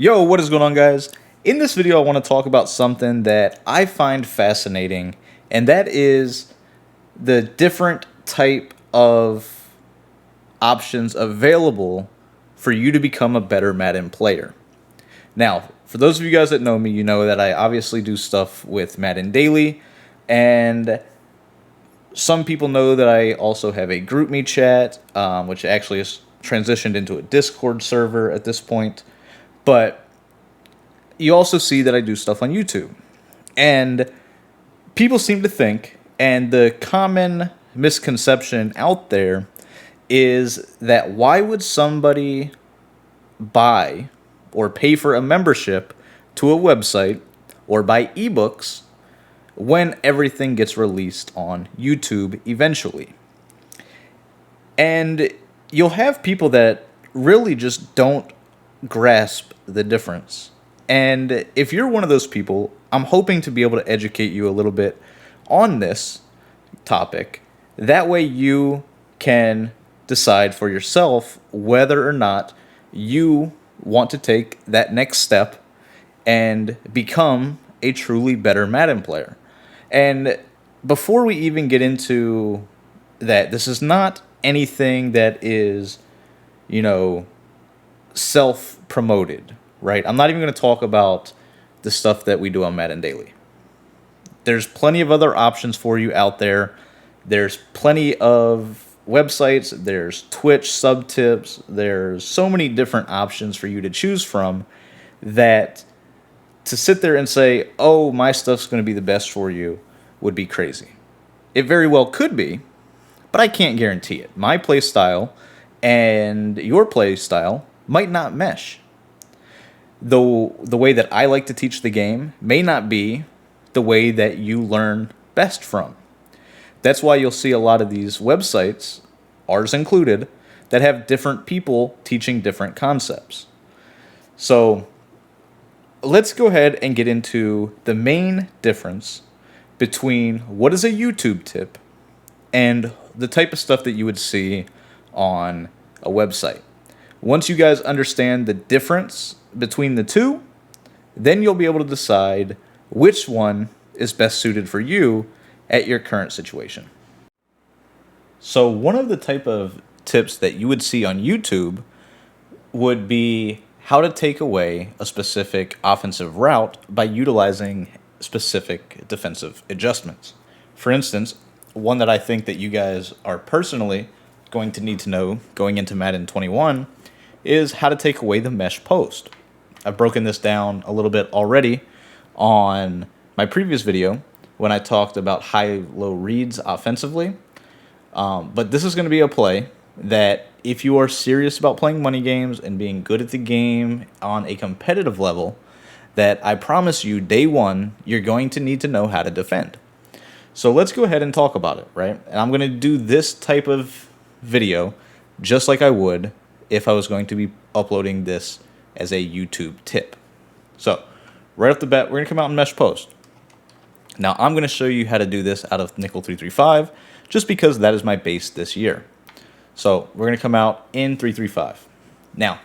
Yo, what is going on, guys? In this video, I want to talk about something that I find fascinating, and that is the different type of options available for you to become a better Madden player. Now, for those of you guys that know me, you know that I obviously do stuff with Madden Daily, and some people know that I also have a GroupMe chat, which actually has transitioned into a Discord server at this point. But you also see that I do stuff on YouTube. And people seem to think, and the common misconception out there is that why would somebody buy or pay for a membership to a website or buy ebooks when everything gets released on YouTube eventually? And you'll have people that really just don't grasp the difference. And if you're one of those people, I'm hoping to be able to educate you a little bit on this topic. That way you can decide for yourself whether or not you want to take that next step and become a truly better Madden player. And before we even get into that, this is not anything that is, self-promoted, right? I'm not even going to talk about the stuff that we do on Madden Daily. There's plenty of other options for you out there. There's plenty of websites. There's Twitch sub tips. There's so many different options for you to choose from that to sit there and say, oh, my stuff's going to be the best for you would be crazy. It very well could be, but I can't guarantee it. My play style and your play style might not mesh. Though the way that I like to teach the game may not be the way that you learn best from. That's why you'll see a lot of these websites, ours included, that have different people teaching different concepts. So let's go ahead and get into the main difference between what is a YouTube tip and the type of stuff that you would see on a website. Once you guys understand the difference between the two, then you'll be able to decide which one is best suited for you at your current situation. So one of the type of tips that you would see on YouTube would be how to take away a specific offensive route by utilizing specific defensive adjustments. For instance, one that I think that you guys are personally going to need to know going into Madden 21 is how to take away the mesh post. I've broken this down a little bit already on my previous video when I talked about high-low reads offensively. But this is going to be a play that if you are serious about playing money games and being good at the game on a competitive level, that I promise you day one, you're going to need to know how to defend. So let's go ahead and talk about it, right? And I'm going to do this type of video just like I would if I was going to be uploading this as a YouTube tip. So right off the bat, we're going to come out in mesh post. Now I'm going to show you how to do this out of nickel 335 just because that is my base this year. So we're going to come out in 335. Now,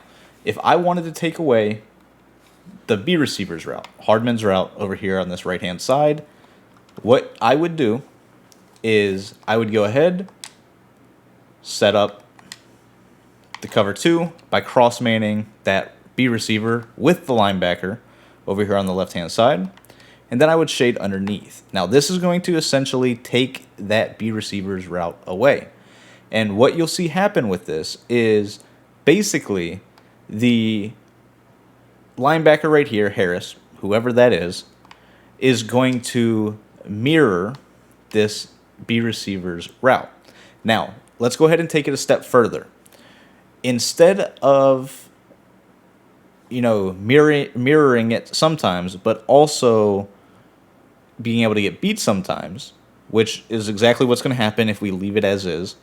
if I wanted to take away the B receiver's route, Hardman's route over here on this right-hand side, what I would do is I would go ahead, set up the cover 2 by cross-manning that B receiver with the linebacker over here on the left-hand side, and then I would shade underneath. Now, this is going to essentially take that B receiver's route away. And what you'll see happen with this is basically the linebacker right here, Harris, whoever that is going to mirror this B receiver's route. Now, let's go ahead and take it a step further. Instead of, mirroring it sometimes, but also being able to get beat sometimes, which is exactly what's going to happen if we leave it as is,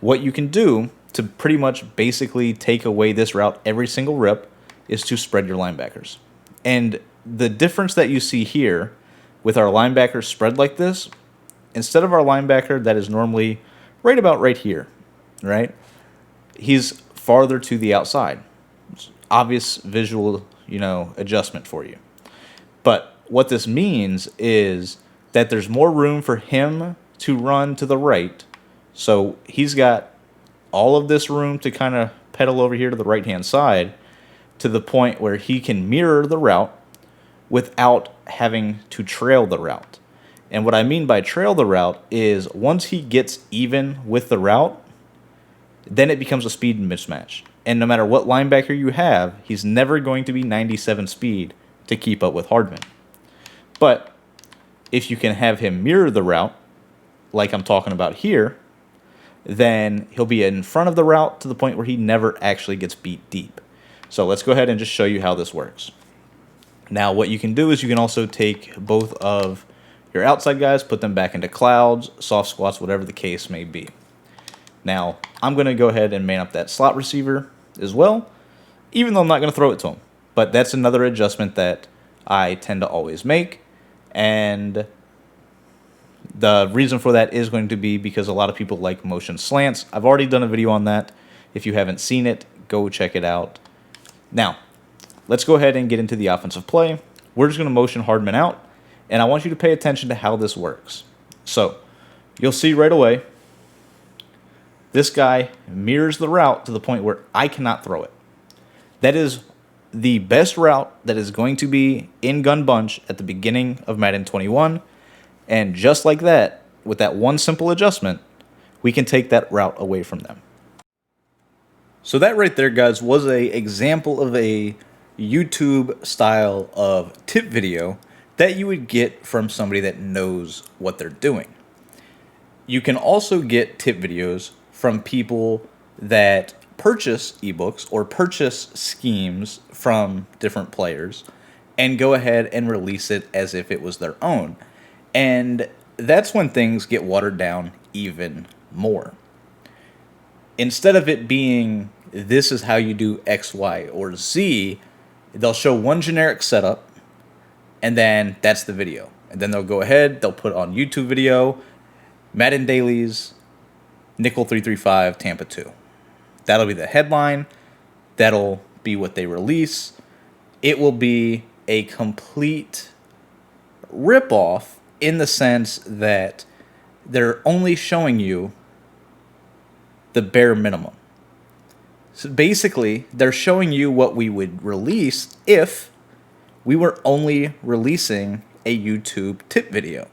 what you can do to pretty much basically take away this route every single rip is to spread your linebackers. And the difference that you see here with our linebackers spread like this, instead of our linebacker that is normally right about right here, right? He's farther to the outside. It's obvious visual adjustment for you. But what this means is that there's more room for him to run to the right. So he's got all of this room to kind of pedal over here to the right-hand side to the point where he can mirror the route without having to trail the route. And what I mean by trail the route is once he gets even with the route, then it becomes a speed mismatch. And no matter what linebacker you have, he's never going to be 97 speed to keep up with Hardman. But if you can have him mirror the route, like I'm talking about here, then he'll be in front of the route to the point where he never actually gets beat deep. So let's go ahead and just show you how this works. Now, what you can do is you can also take both of your outside guys, put them back into clouds, soft squats, whatever the case may be. Now, I'm going to go ahead and man up that slot receiver as well, even though I'm not going to throw it to him. But that's another adjustment that I tend to always make. And the reason for that is going to be because a lot of people like motion slants. I've already done a video on that. If you haven't seen it, go check it out. Now, let's go ahead and get into the offensive play. We're just going to motion Hardman out, and I want you to pay attention to how this works. So, you'll see right away, this guy mirrors the route to the point where I cannot throw it. That is the best route that is going to be in gun bunch at the beginning of Madden 21. And just like that, with that one simple adjustment, we can take that route away from them. So that right there, guys, was an example of a YouTube style of tip video that you would get from somebody that knows what they're doing. You can also get tip videos from people that purchase ebooks or purchase schemes from different players and go ahead and release it as if it was their own. And that's when things get watered down even more. Instead of it being, this is how you do X, Y, or Z, they'll show one generic setup, and then that's the video. And then they'll go ahead, they'll put on YouTube video, Madden Dailies, Nickel 335, Tampa 2. That'll be the headline. That'll be what they release. It will be a complete ripoff in the sense that they're only showing you the bare minimum. So basically, they're showing you what we would release if we were only releasing a YouTube tip video.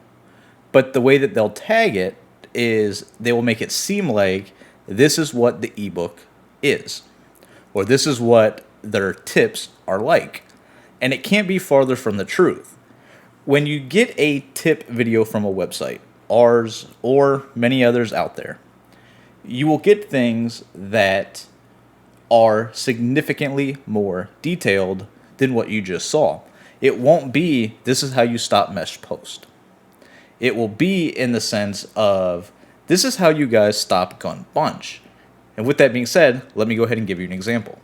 But the way that they'll tag it is they will make it seem like this is what the ebook is, or this is what their tips are like. And it can't be farther from the truth. When you get a tip video from a website, ours or many others out there, you will get things that are significantly more detailed than what you just saw. It won't be, this is how you stop mesh post. It will be in the sense of, this is how you guys stop gun bunch. And with that being said, let me go ahead and give you an example.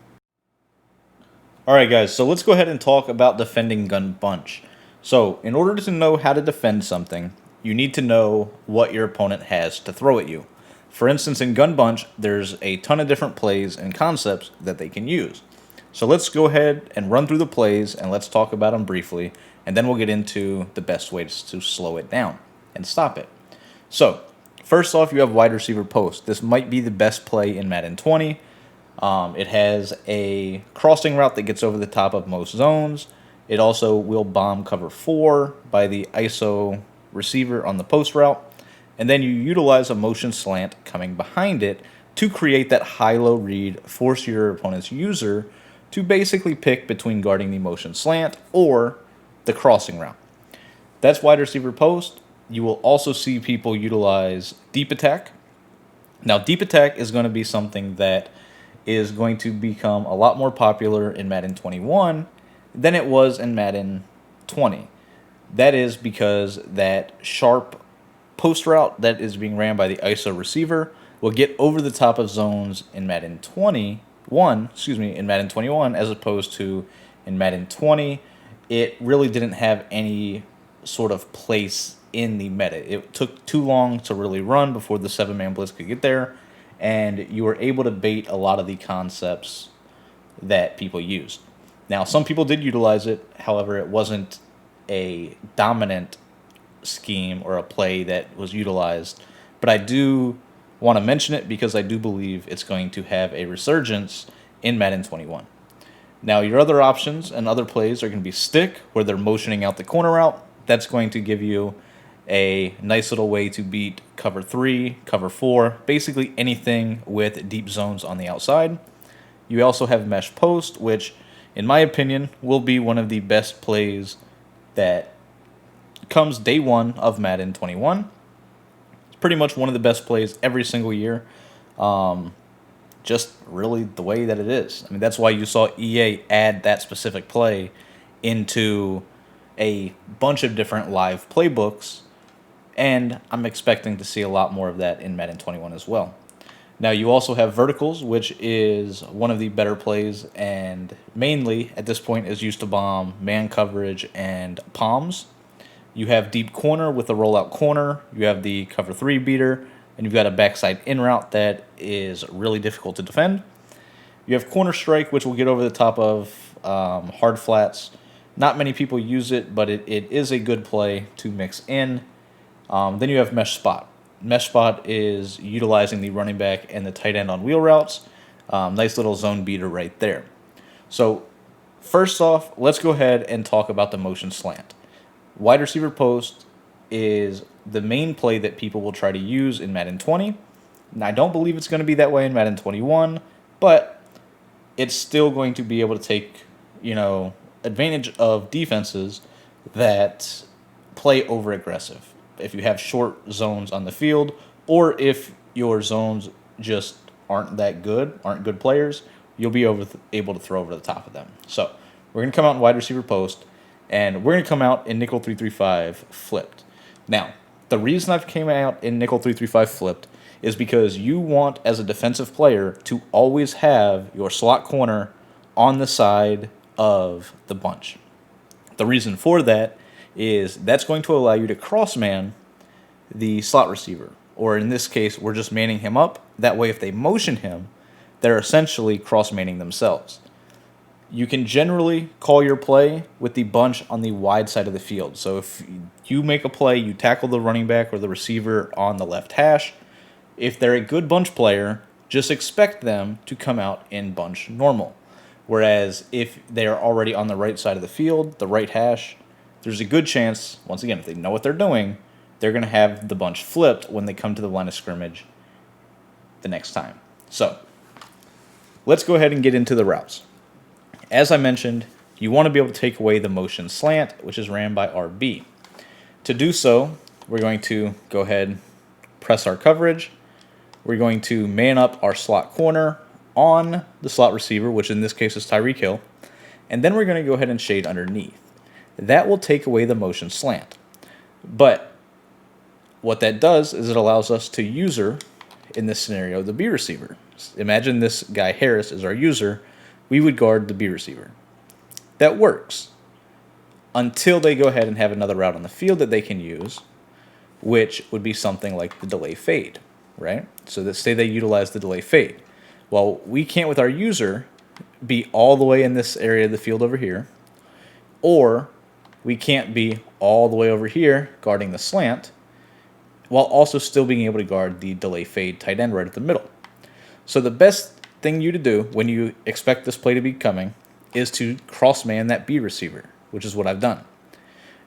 Alright guys, so let's go ahead and talk about defending gun bunch. So, in order to know how to defend something, you need to know what your opponent has to throw at you. For instance, in gun bunch, there's a ton of different plays and concepts that they can use. So let's go ahead and run through the plays and let's talk about them briefly, and then we'll get into the best ways to slow it down and stop it. So, first off, you have wide receiver post. This might be the best play in Madden 20. It has a crossing route that gets over the top of most zones. It also will bomb cover 4 by the ISO receiver on the post route. And then you utilize a motion slant coming behind it to create that high-low read, force your opponent's user to basically pick between guarding the motion slant or the crossing route. That's wide receiver post. You will also see people utilize deep attack. Now, deep attack is going to be something that is going to become a lot more popular in Madden 21 than it was in Madden 20. That is because that sharp post route that is being ran by the ISO receiver will get over the top of zones in Madden 21, as opposed to in Madden 20. It really didn't have any sort of place in the meta. It took too long to really run before the 7-man blitz could get there, and you were able to bait a lot of the concepts that people used. Now, some people did utilize it. However, it wasn't a dominant scheme or a play that was utilized. But I do want to mention it because I do believe it's going to have a resurgence in Madden 21. Now, your other options and other plays are going to be stick, where they're motioning out the corner route. That's going to give you a nice little way to beat cover 3, cover 4, basically anything with deep zones on the outside. You also have mesh post, which, in my opinion, will be one of the best plays that comes day one of Madden 21. It's pretty much one of the best plays every single year. Just really the way that it is. I mean, that's why you saw EA add that specific play into a bunch of different live playbooks, and I'm expecting to see a lot more of that in Madden 21 as well. Now, you also have verticals, which is one of the better plays, and mainly at this point is used to bomb man coverage and palms. You have deep corner with a rollout corner. You have the cover 3 beater, and you've got a backside in route that is really difficult to defend. You have corner strike, which will get over the top of hard flats. Not many people use it, but it is a good play to mix in. Then you have mesh spot. Mesh spot is utilizing the running back and the tight end on wheel routes. Nice little zone beater right there. So first off, let's go ahead and talk about the motion slant. Wide receiver post is the main play that people will try to use in Madden 20. And I don't believe it's going to be that way in Madden 21, but it's still going to be able to take, advantage of defenses that play over aggressive. If you have short zones on the field, or if your zones just aren't good players, you'll be able to throw over the top of them. So we're going to come out in wide receiver post, and we're going to come out in nickel 3-3-5 flipped. Now, the reason I've came out in nickel 3-3-5 flipped is because you want, as a defensive player, to always have your slot corner on the side of the bunch. The reason for that is that's going to allow you to cross-man the slot receiver. Or in this case, we're just manning him up. That way, if they motion him, they're essentially cross-manning themselves. You can generally call your play with the bunch on the wide side of the field. So if you make a play, you tackle the running back or the receiver on the left hash. If they're a good bunch player, just expect them to come out in bunch normal. Whereas if they're already on the right side of the field, the right hash, there's a good chance, once again, if they know what they're doing, they're going to have the bunch flipped when they come to the line of scrimmage the next time. So let's go ahead and get into the routes. As I mentioned, you want to be able to take away the motion slant, which is ran by RB. To do so, we're going to go ahead, press our coverage. We're going to man up our slot corner on the slot receiver, which in this case is Tyreek Hill. And then we're going to go ahead and shade underneath. That will take away the motion slant. But what that does is it allows us to user, in this scenario, the B receiver. Imagine this guy Harris is our user. We would guard the B receiver. That works until they go ahead and have another route on the field that they can use, which would be something like the delay fade, right? So let's say they utilize the delay fade. Well, we can't, with our user, be all the way in this area of the field over here, or we can't be all the way over here guarding the slant, while also still being able to guard the delay fade tight end right at the middle. So the best thing you to do when you expect this play to be coming is to cross-man that B receiver, which is what I've done.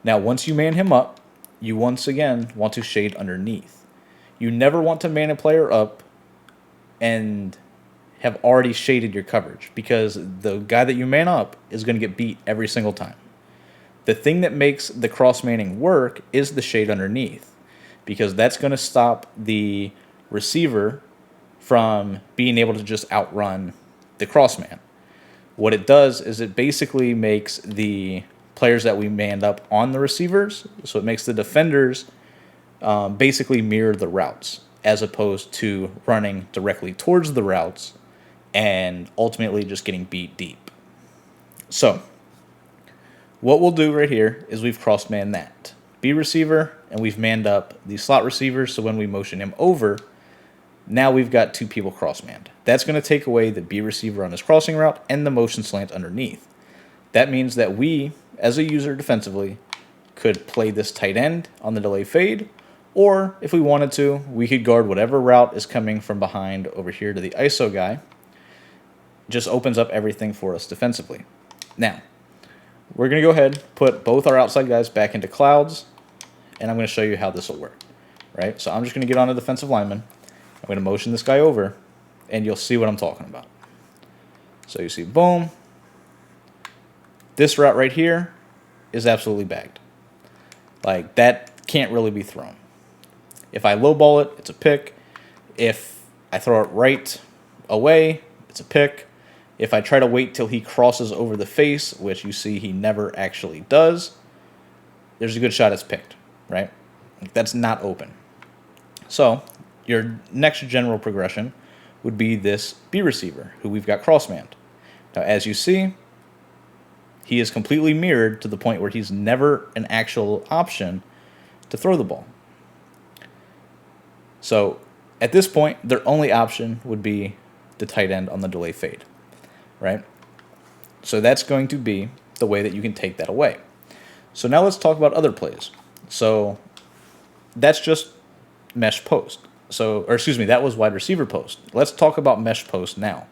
Now, once you man him up, you once again want to shade underneath. You never want to man a player up and have already shaded your coverage, because the guy that you man up is going to get beat every single time. The thing that makes the cross-manning work is the shade underneath, because that's going to stop the receiver from being able to just outrun the crossman. What it does is it basically makes the players that we manned up on the receivers, so it makes the defenders basically mirror the routes, as opposed to running directly towards the routes and ultimately just getting beat deep. So what we'll do right here is we've cross-manned that B receiver, and we've manned up the slot receiver, so when we motion him over, now we've got two people cross-manned. That's going to take away the B receiver on his crossing route and the motion slant underneath. That means that we, as a user defensively, could play this tight end on the delay fade, or if we wanted to, we could guard whatever route is coming from behind over here to the ISO guy. Just opens up everything for us defensively. Now, we're going to go ahead, put both our outside guys back into clouds, and I'm going to show you how this will work. Right? So I'm just going to get on a defensive lineman. I'm going to motion this guy over, and you'll see what I'm talking about. So you see, boom. This route right here is absolutely bagged. Like, that can't really be thrown. If I lowball it, it's a pick. If I throw it right away, it's a pick. If I try to wait till he crosses over the face, which you see he never actually does, there's a good shot it's picked, right? That's not open. So your next general progression would be this B receiver, who we've got cross-manned. Now, as you see, he is completely mirrored to the point where he's never an actual option to throw the ball. So at this point, their only option would be the tight end on the delay fade, right? So that's going to be the way that you can take that away. So now let's talk about other plays. So that's just mesh post. That was wide receiver post. Let's talk about mesh post now.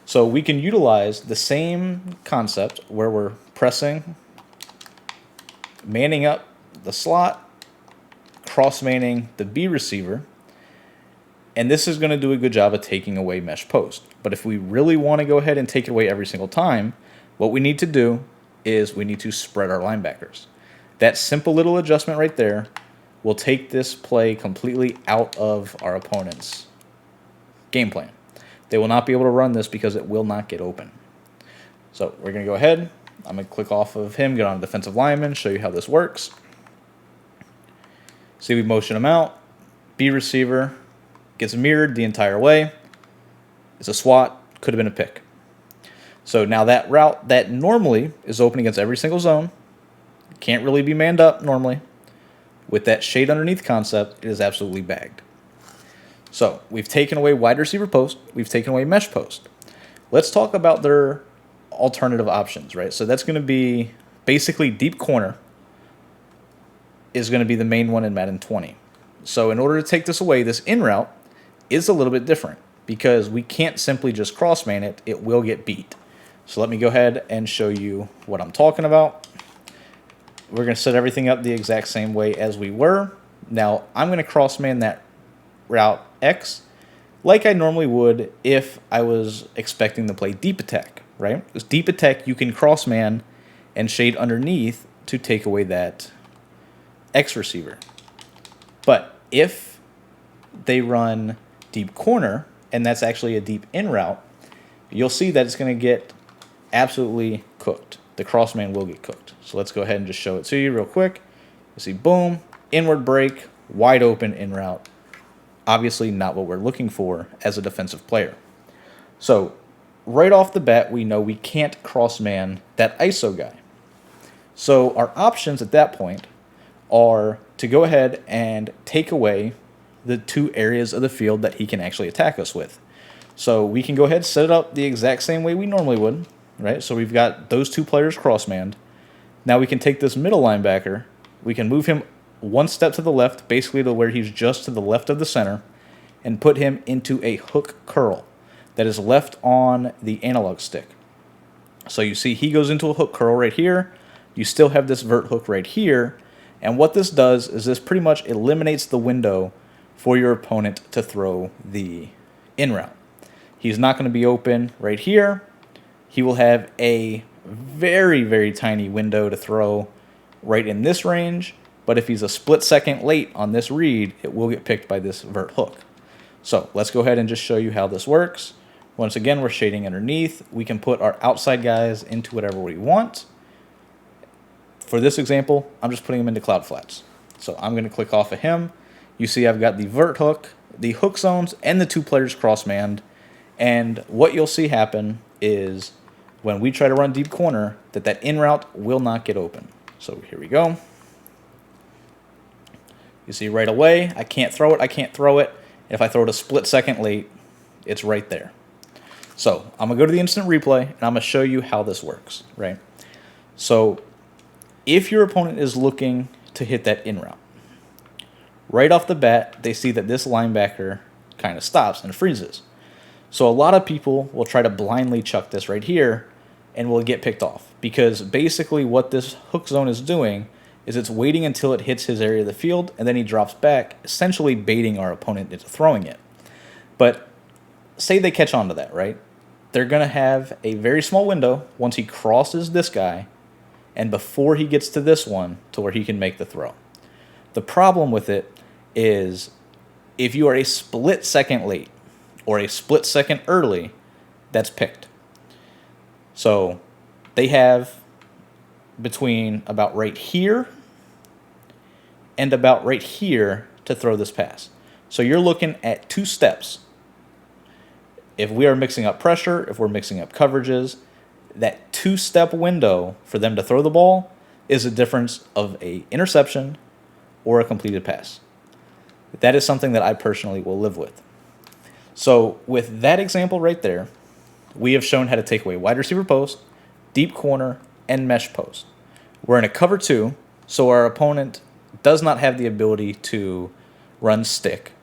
So we can utilize the same concept where we're pressing, manning up the slot, cross-manning the B receiver, and this is going to do a good job of taking away mesh post. But if we really want to go ahead and take it away every single time, what we need to do is we need to spread our linebackers. That simple little adjustment right there will take this play completely out of our opponent's game plan. They will not be able to run this because it will not get open. So we're going to go ahead. I'm going to click off of him, get on defensive lineman, show you how this works. See, we motion him out. B receiver gets mirrored the entire way. It's a swat, could have been a pick. So now that route that normally is open against every single zone, can't really be manned up normally. With that shade underneath concept, it is absolutely bagged. So we've taken away wide receiver post. We've taken away mesh post. Let's talk about their alternative options, right? So that's going to be basically deep corner is going to be the main one in Madden 20. So in order to take this away, this in route is a little bit different because we can't simply just cross-man it. It will get beat. So let me go ahead and show you what I'm talking about. We're going to set everything up the exact same way as we were. Now, I'm going to cross-man that route X like I normally would if I was expecting to play deep attack, right? Because deep attack, you can cross-man and shade underneath to take away that X receiver. But if they run deep corner, and that's actually a deep in route, you'll see that it's going to get absolutely cooked. The crossman will get cooked. So let's go ahead and just show it to you real quick. You see, boom, inward break, wide open in route. Obviously not what we're looking for as a defensive player. So right off the bat, we know we can't crossman that ISO guy. So our options at that point are to go ahead and take away the two areas of the field that he can actually attack us with. So we can go ahead and set it up the exact same way we normally would, right? So we've got those two players cross-manned. Now we can take this middle linebacker, we can move him one step to the left, basically to where he's just to the left of the center, and put him into a hook curl that is left on the analog stick. So you see he goes into a hook curl right here. You still have this vert hook right here. And what this does is this pretty much eliminates the window for your opponent to throw the in route. He's not going to be open right here. He will have a very, very tiny window to throw right in this range. But if he's a split second late on this read, it will get picked by this vert hook. So let's go ahead and just show you how this works. Once again, we're shading underneath. We can put our outside guys into whatever we want. For this example, I'm just putting him into cloud flats. So I'm going to click off of him. You see I've got the vert hook, the hook zones, and the two players cross-manned. And what you'll see happen is when we try to run deep corner, that in route will not get open. So here we go. You see right away, I can't throw it. If I throw it a split second late, it's right there. So I'm going to go to the instant replay, and I'm going to show you how this works, right? So if your opponent is looking to hit that in route, right off the bat, they see that this linebacker kind of stops and freezes. So a lot of people will try to blindly chuck this right here and will get picked off, because basically what this hook zone is doing is it's waiting until it hits his area of the field, and then he drops back, essentially baiting our opponent into throwing it. But say they catch on to that, right? They're going to have a very small window once he crosses this guy and before he gets to this one to where he can make the throw. The problem with it is if you are a split second late or a split second early, that's picked. So they have between about right here and about right here to throw this pass. So you're looking at 2 steps. If we are mixing up pressure, if we're mixing up coverages, that 2-step window for them to throw the ball is a difference of a interception or a completed pass. That is something that I personally will live with. So with that example right there, we have shown how to take away wide receiver post, deep corner, and mesh post. We're in a cover 2, so our opponent does not have the ability to run stick.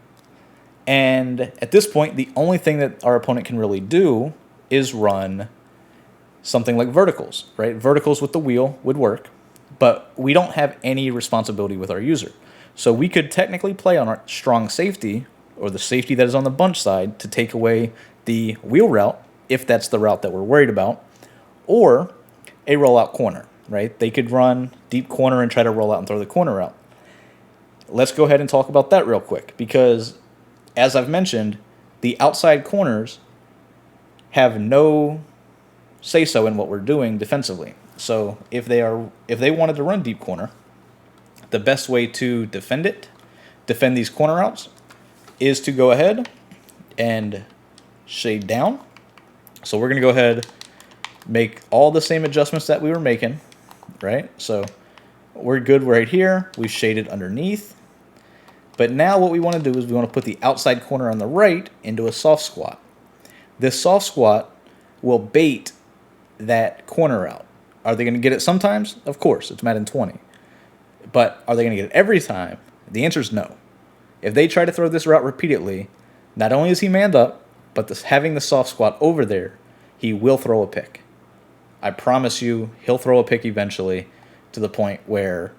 And at this point, the only thing that our opponent can really do is run something like verticals, right? Verticals with the wheel would work, but we don't have any responsibility with our user. So we could technically play on our strong safety, or the safety that is on the bunch side, to take away the wheel route, if that's the route that we're worried about, or a rollout corner, right? They could run deep corner and try to roll out and throw the corner route. Let's go ahead and talk about that real quick, because as I've mentioned, the outside corners have no say-so in what we're doing defensively. So if they wanted to run deep corner, the best way to defend these corner routes, is to go ahead and shade down. So we're going to go ahead, make all the same adjustments that we were making, right? So we're good right here. We've shaded underneath. But now what we want to do is we want to put the outside corner on the right into a soft squat. This soft squat will bait that corner out. Are they going to get it sometimes? Of course, it's Madden 20. But are they going to get it every time? The answer is no. If they try to throw this route repeatedly, not only is he manned up, but having the soft squat over there, he will throw a pick. I promise you, he'll throw a pick eventually, to the point where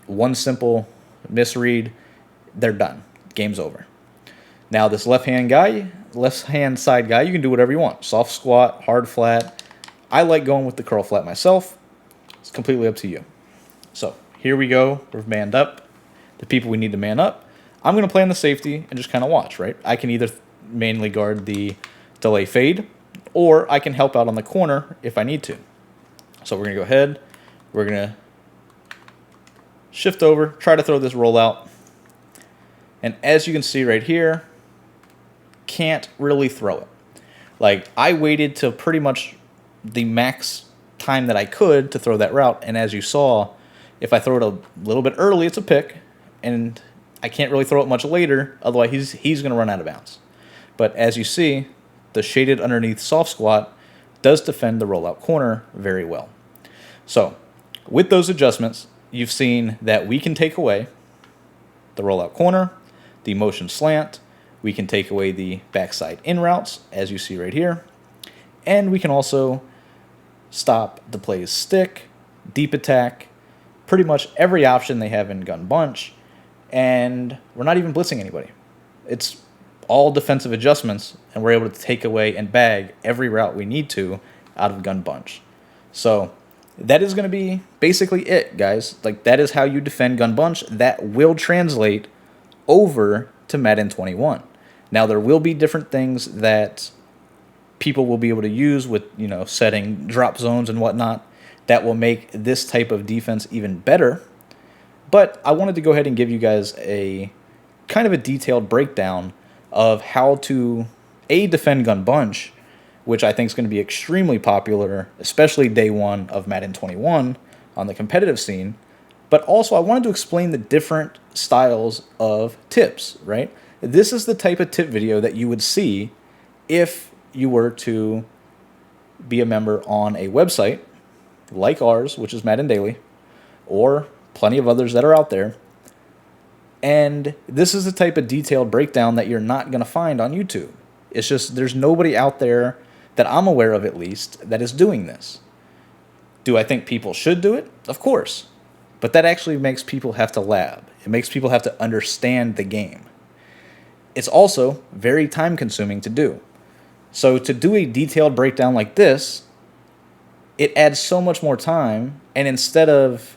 one simple misread, they're done. Game's over. Now this left-hand side guy, you can do whatever you want. Soft squat, hard flat. I like going with the curl flat myself. It's completely up to you. So here we go. We're manned up. The people we need to man up. I'm going to play on the safety and just kind of watch, right? I can either mainly guard the delay fade, or I can help out on the corner if I need to. So we're going to go ahead. We're going to shift over, try to throw this rollout. And as you can see right here, can't really throw it. Like, I waited till pretty much the max time that I could to throw that route. And as you saw, if I throw it a little bit early, it's a pick. And I can't really throw it much later, otherwise he's going to run out of bounds. But as you see, the shaded underneath soft squat does defend the rollout corner very well. So with those adjustments, you've seen that we can take away the rollout corner, the motion slant, we can take away the backside in routes, as you see right here, and we can also stop the plays stick, deep attack, pretty much every option they have in gun bunch, and we're not even blitzing anybody. It's all defensive adjustments, and we're able to take away and bag every route we need to out of gun bunch. So that is going to be basically it, guys. Like, that is how you defend gun bunch. That will translate over to Madden 21. Now, there will be different things that people will be able to use with, setting drop zones and whatnot that will make this type of defense even better. But I wanted to go ahead and give you guys a kind of a detailed breakdown of how to defend gun bunch, which I think is going to be extremely popular, especially day one of Madden 21 on the competitive scene. But also, I wanted to explain the different styles of tips, right? This is the type of tip video that you would see if you were to be a member on a website like ours, which is Madden Daily, or plenty of others that are out there. And this is the type of detailed breakdown that you're not going to find on YouTube. It's just there's nobody out there that I'm aware of, at least, that is doing this. Do I think people should do it? Of course. But that actually makes people have to lab. It makes people have to understand the game. It's also very time consuming to do. So to do a detailed breakdown like this, it adds so much more time. And instead of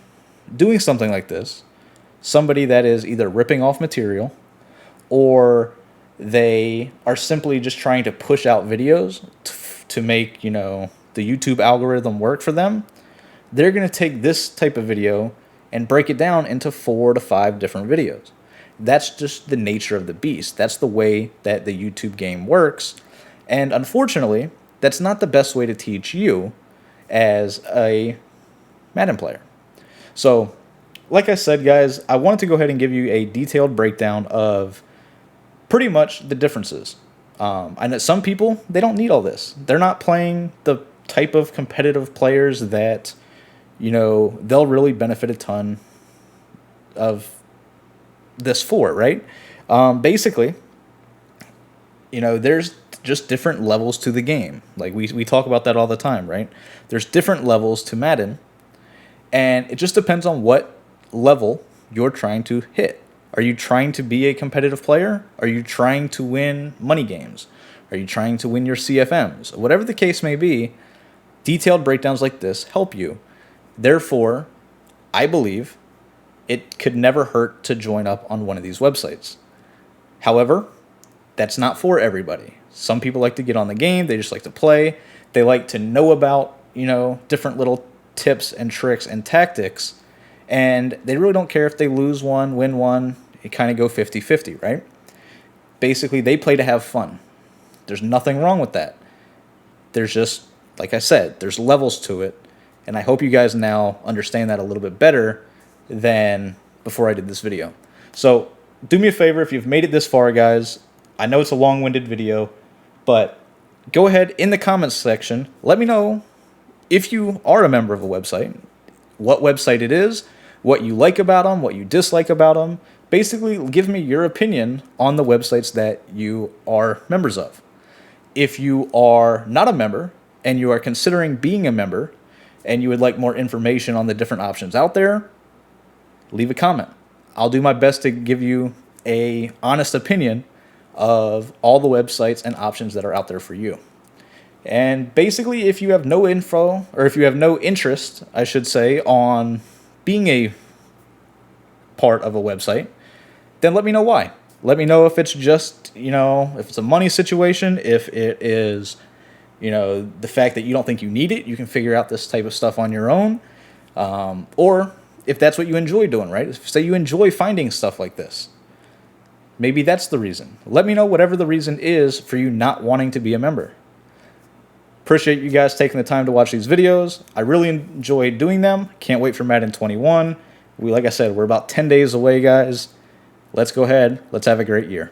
doing something like this, somebody that is either ripping off material or they are simply just trying to push out videos to make, the YouTube algorithm work for them, they're going to take this type of video and break it down into 4 to 5 different videos. That's just the nature of the beast. That's the way that the YouTube game works. And unfortunately, that's not the best way to teach you as a Madden player. So, like I said, guys, I wanted to go ahead and give you a detailed breakdown of pretty much the differences. I know some people, they don't need all this. They're not playing the type of competitive players that, they'll really benefit a ton of this for, right? Basically, there's just different levels to the game. Like we talk about that all the time, right? There's different levels to Madden, and it just depends on what level you're trying to hit. Are you trying to be a competitive player? Are you trying to win money games? Are you trying to win your CFMs? Whatever the case may be, detailed breakdowns like this help you. Therefore, I believe it could never hurt to join up on one of these websites. However, that's not for everybody. Some people like to get on the game. They just like to play. They like to know about, different little tips and tricks and tactics. And they really don't care if they lose one, win one. It kind of go 50-50, right? Basically, they play to have fun. There's nothing wrong with that. There's just, like I said, there's levels to it. And I hope you guys now understand that a little bit better than before I did this video. So do me a favor, if you've made it this far, guys, I know it's a long-winded video, but go ahead in the comments section, let me know if you are a member of a website, what website it is, what you like about them, what you dislike about them. Basically, give me your opinion on the websites that you are members of. If you are not a member and you are considering being a member and you would like more information on the different options out there, leave a comment. I'll do my best to give you an honest opinion of all the websites and options that are out there for you. And basically, if you have no info, or if you have no interest, I should say, on being a part of a website, then let me know why. Let me know if it's just, if it's a money situation, if it is, the fact that you don't think you need it, you can figure out this type of stuff on your own, or if that's what you enjoy doing, right? Say you enjoy finding stuff like this. Maybe that's the reason. Let me know whatever the reason is for you not wanting to be a member. Appreciate you guys taking the time to watch these videos. I really enjoy doing them. Can't wait for Madden 21. Like I said, we're about 10 days away, guys. Let's go ahead. Let's have a great year.